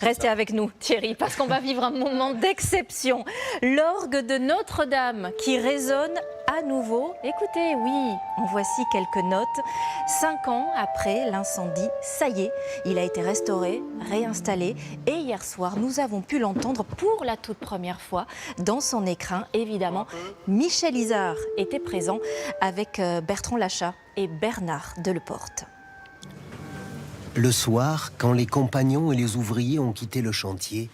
Restez avec nous, Thierry, parce qu'on va vivre un moment d'exception. L'orgue de Notre-Dame qui résonne à nouveau. Écoutez, oui, en voici quelques notes. 5 ans après l'incendie, ça y est, il a été restauré, réinstallé. Et hier soir, nous avons pu l'entendre pour la toute première fois dans son écrin. Évidemment, Michel Izard était présent avec Bertrand Lachat et Bernard Deleporte. Le soir, quand les compagnons et les ouvriers ont quitté le chantier,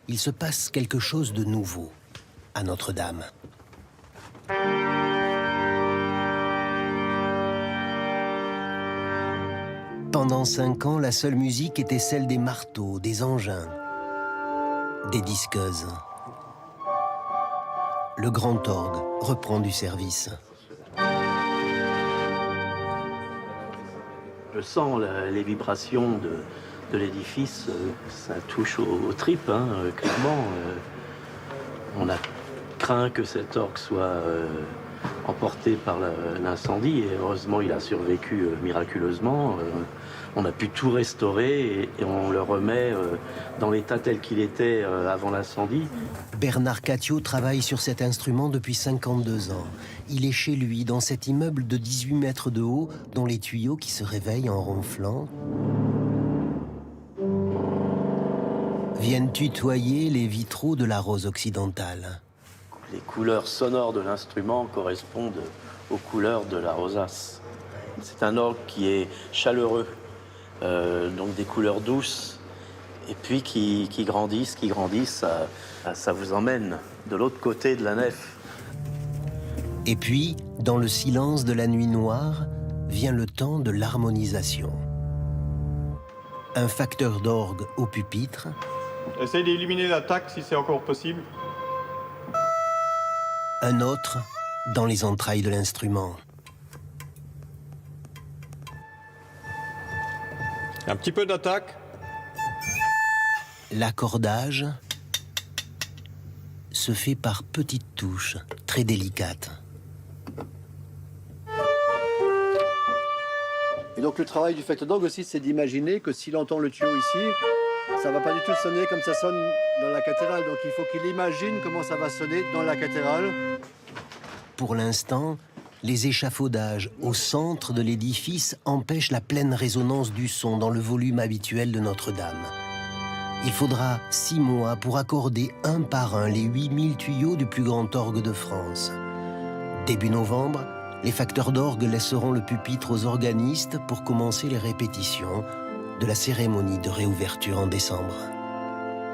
il se passe quelque chose de nouveau à Notre-Dame. Pendant 5 ans, la seule musique était celle des marteaux, des engins, des disqueuses. Le grand orgue reprend du service. Je sens les vibrations de l'édifice, ça touche aux tripes, hein, clairement. On a craint que cet orgue soit emporté par l'incendie et heureusement il a survécu miraculeusement. On a pu tout restaurer et on le remet dans l'état tel qu'il était avant l'incendie. Bernard Cattiot travaille sur cet instrument depuis 52 ans. Il est chez lui, dans cet immeuble de 18 mètres de haut, dont les tuyaux qui se réveillent en ronflant viennent tutoyer les vitraux de la rose occidentale. Les couleurs sonores de l'instrument correspondent aux couleurs de la rosace. C'est un orgue qui est chaleureux, donc des couleurs douces, et puis qui grandissent, ça vous emmène de l'autre côté de la nef. Et puis, dans le silence de la nuit noire, vient le temps de l'harmonisation. Un facteur d'orgue au pupitre. Essaye d'éliminer l'attaque si c'est encore possible. Un autre dans les entrailles de l'instrument. Un petit peu d'attaque. L'accordage se fait par petites touches, très délicates. Et donc le travail du facteur d'orgue aussi, c'est d'imaginer que s'il entend le tuyau ici, ça va pas du tout sonner comme ça sonne dans la cathédrale. Donc il faut qu'il imagine comment ça va sonner dans la cathédrale. Pour l'instant, les échafaudages au centre de l'édifice empêchent la pleine résonance du son dans le volume habituel de Notre-Dame. Il faudra 6 mois pour accorder un par un les 8000 tuyaux du plus grand orgue de France. Début novembre, les facteurs d'orgue laisseront le pupitre aux organistes pour commencer les répétitions de la cérémonie de réouverture en décembre.